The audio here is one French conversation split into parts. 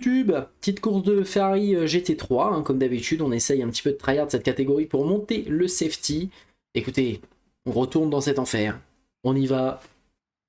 YouTube. Petite course de Ferrari GT3, hein, comme d'habitude, on essaye un petit peu de tryhard cette catégorie pour monter le safety. Écoutez, on retourne dans cet enfer, on y va,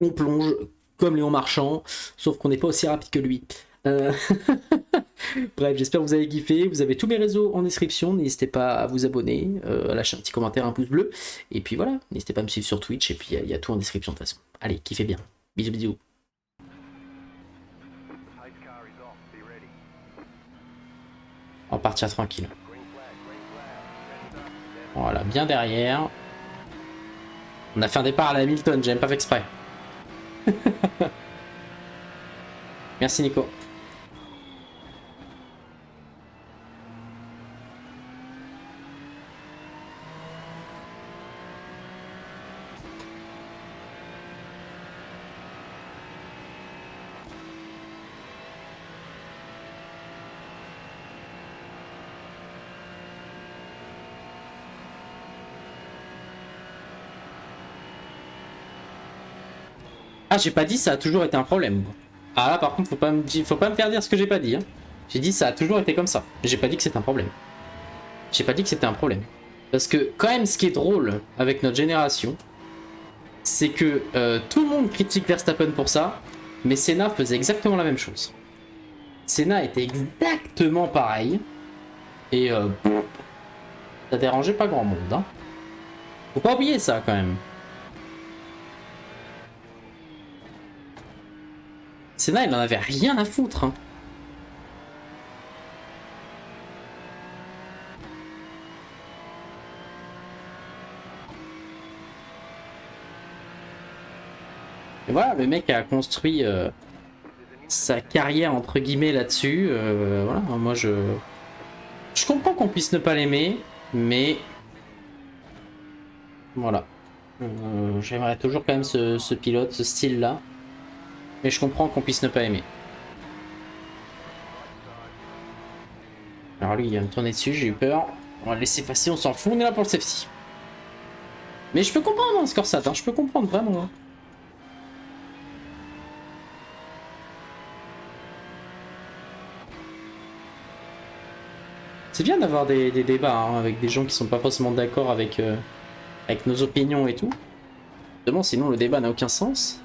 on plonge comme Léon Marchand, sauf qu'on n'est pas aussi rapide que lui. Bref, j'espère que vous avez kiffé. Vous avez tous mes réseaux en description. N'hésitez pas à vous abonner, à lâcher un petit commentaire, un pouce bleu. Et puis voilà, n'hésitez pas à me suivre sur Twitch. Et puis il y a tout en description de toute façon. Allez, kiffez bien. Bisous, bisous. On va partir tranquille. Voilà, bien derrière. On a fait un départ à la Hamilton, j'ai même pas fait exprès. Merci Nico. Ah, j'ai pas dit ça a toujours été un problème. Ah là, par contre, faut pas me faire dire ce que j'ai pas dit. Hein. J'ai dit ça a toujours été comme ça. J'ai pas dit que c'était un problème. J'ai pas dit que c'était un problème. Parce que quand même, ce qui est drôle avec notre génération, c'est que tout le monde critique Verstappen pour ça, mais Senna faisait exactement la même chose. Senna était exactement pareil. Et ça dérangeait pas grand monde. Hein. Faut pas oublier ça quand même. Senna, il en avait rien à foutre. Hein. Et voilà, le mec a construit sa carrière entre guillemets là-dessus. Voilà, moi je comprends qu'on puisse ne pas l'aimer, mais voilà. J'aimerais toujours quand même ce pilote, ce style-là. Mais je comprends qu'on puisse ne pas aimer. Alors lui, il va me tourner dessus, j'ai eu peur. On va le laisser passer, on s'en fout, on est là pour le safety. Mais je peux comprendre, hein, Scorsat, hein, je peux comprendre vraiment. Hein. C'est bien d'avoir des débats hein, avec des gens qui sont pas forcément d'accord avec nos opinions et tout. Évidemment, sinon le débat n'a aucun sens.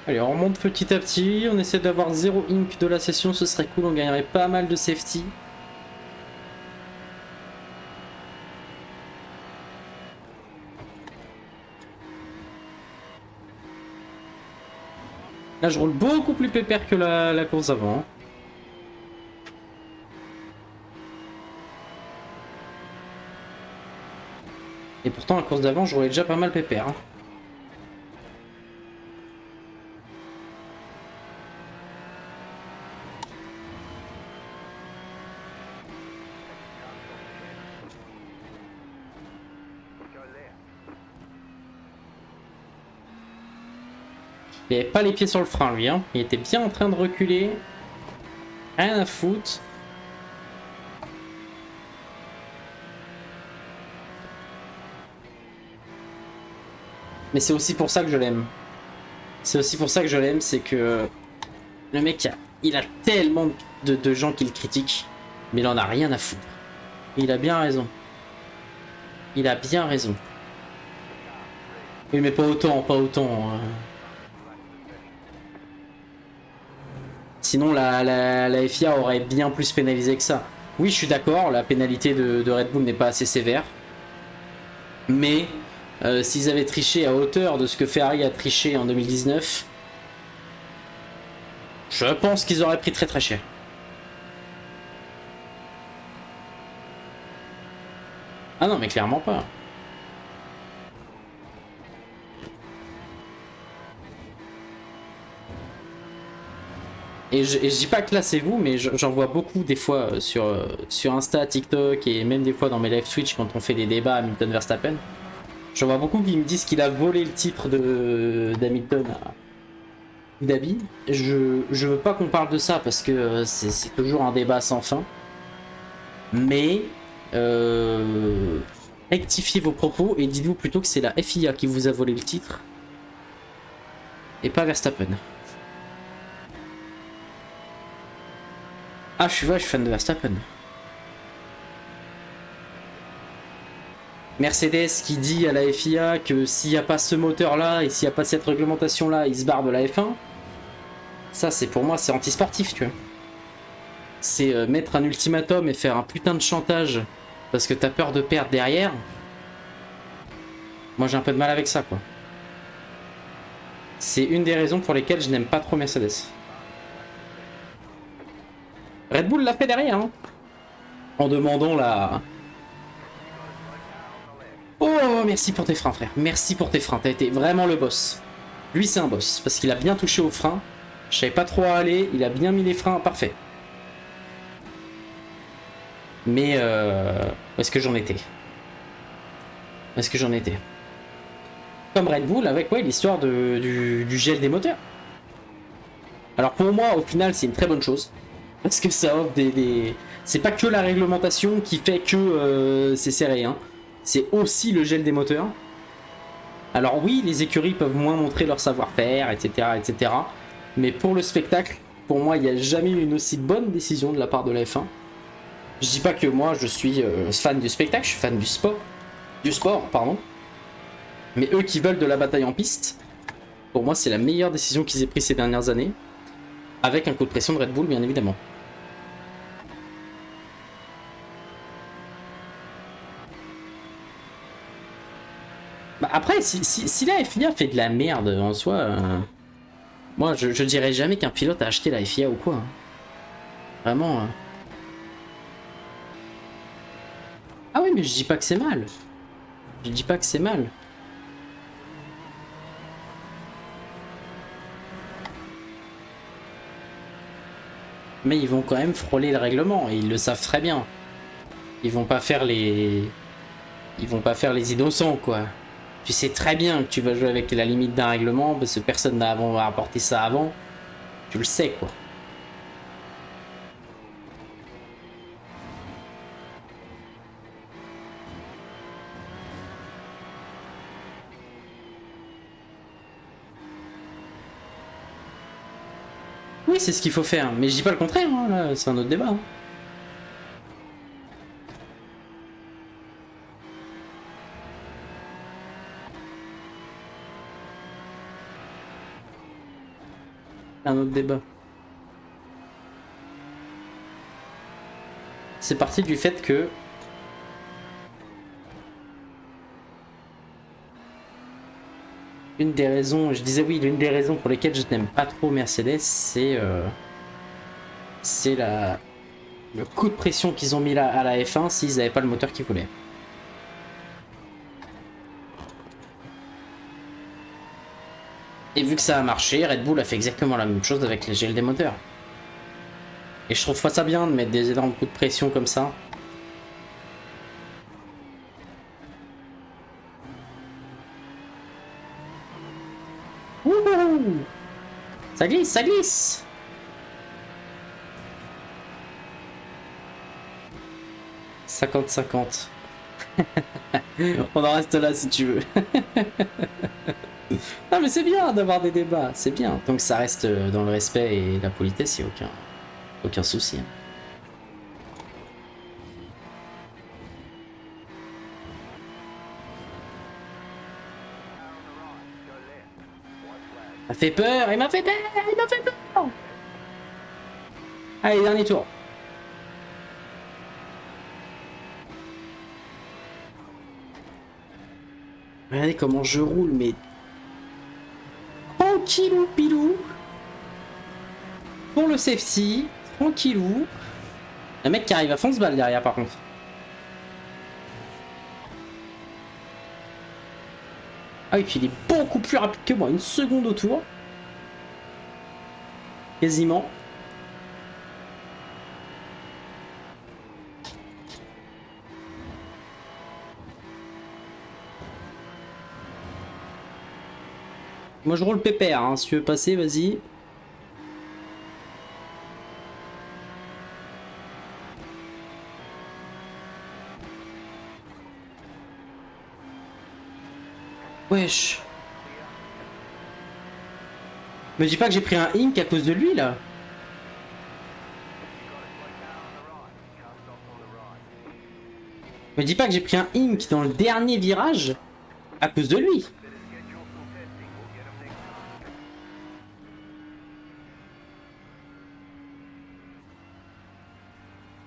Allez, on remonte petit à petit, on essaie d'avoir 0 ink de la session, ce serait cool, on gagnerait pas mal de safety. Là, je roule beaucoup plus pépère que la course avant. Hein. Et pourtant, la course d'avant, je roulais déjà pas mal pépère. Hein. Il avait pas les pieds sur le frein, lui. Hein. Il était bien en train de reculer. Rien à foutre. Mais c'est aussi pour ça que je l'aime. C'est aussi pour ça que je l'aime, c'est que le mec, il a tellement de gens qui le critiquent, mais il en a rien à foutre. Il a bien raison. Il a bien raison. Oui, mais pas autant, pas autant. Sinon, la FIA aurait bien plus pénalisé que ça. Oui, je suis d'accord, la pénalité de Red Bull n'est pas assez sévère. Mais s'ils avaient triché à hauteur de ce que Ferrari a triché en 2019, je pense qu'ils auraient pris très très cher. Ah non, mais clairement pas. Et je dis pas que là c'est vous, mais j'en vois beaucoup des fois sur Insta, TikTok et même des fois dans mes live Twitch quand on fait des débats Hamilton Verstappen. J'en vois beaucoup qui me disent qu'il a volé le titre d'Hamilton à Abu Dhabi. Je veux pas qu'on parle de ça parce que c'est toujours un débat sans fin. Mais rectifiez vos propos et dites-vous plutôt que c'est la FIA qui vous a volé le titre et pas Verstappen. Ah, je suis fan de Verstappen. Mercedes qui dit à la FIA que s'il n'y a pas ce moteur là et s'il n'y a pas cette réglementation là, il se barre de la F1. Ça, c'est pour moi, c'est anti-sportif, tu vois. C'est mettre un ultimatum et faire un putain de chantage parce que t'as peur de perdre derrière. Moi, j'ai un peu de mal avec ça, quoi. C'est une des raisons pour lesquelles je n'aime pas trop Mercedes. Red Bull l'a fait derrière, hein, en demandant la... Oh, merci pour tes freins, frère. Merci pour tes freins. T'as été vraiment le boss. Lui, c'est un boss parce qu'il a bien touché aux freins. Je savais pas trop où aller. Il a bien mis les freins. Parfait. Mais où est-ce que j'en étais? Où est-ce que j'en étais? Comme Red Bull avec l'histoire du gel des moteurs. Alors pour moi, au final, c'est une très bonne chose. Parce que ça offre des... C'est pas que la réglementation qui fait que c'est serré, hein. C'est aussi le gel des moteurs. Alors oui, les écuries peuvent moins montrer leur savoir-faire, etc., etc. Mais pour le spectacle, pour moi, il n'y a jamais eu une aussi bonne décision de la part de la F1. Je dis pas que moi, je suis fan du spectacle, je suis fan du sport. Du sport, pardon. Mais eux qui veulent de la bataille en piste, pour moi, c'est la meilleure décision qu'ils aient prise ces dernières années. Avec un coup de pression de Red Bull, bien évidemment. Bah après, si la FIA fait de la merde en soi, moi je dirais jamais qu'un pilote a acheté la FIA ou quoi. Hein. Vraiment. Ah oui, mais je dis pas que c'est mal. Je dis pas que c'est mal. Mais ils vont quand même frôler le règlement et ils le savent très bien. Ils vont pas faire les... Ils vont pas faire les innocents, quoi. Tu sais très bien que tu vas jouer avec la limite d'un règlement parce que personne n'a apporté ça avant. Tu le sais, quoi. Oui, c'est ce qu'il faut faire. Mais je dis pas le contraire, hein, c'est un autre débat. Hein. Un autre débat. C'est parti du fait que... Une des raisons, je disais oui, l'une des raisons pour lesquelles je n'aime pas trop Mercedes, c'est le coup de pression qu'ils ont mis là à la F1 s'ils n'avaient pas le moteur qu'ils voulaient. Et vu que ça a marché, Red Bull a fait exactement la même chose avec les gels des moteurs. Et je trouve pas ça bien de mettre des énormes coups de pression comme ça. Wouhou! Ça glisse, ça glisse! « 50-50. » On en reste là si tu veux. Non mais c'est bien d'avoir des débats, c'est bien. Donc ça reste dans le respect et la politesse, il n'y a aucun souci. Il m'a fait peur, il m'a fait peur, il m'a fait peur. Allez, dernier tour. Regardez comment je roule, mais... Tranquillou pilou. Pour le safety, tranquillou. Le mec qui arrive à fond se balle derrière par contre. Ah oui, puis il est beaucoup plus rapide que moi, une seconde au tour. Quasiment. Moi je roule pépère, hein. Si tu veux passer, vas-y. Wesh. Me dis pas que j'ai pris un ink à cause de lui là. Me dis pas que j'ai pris un ink dans le dernier virage à cause de lui.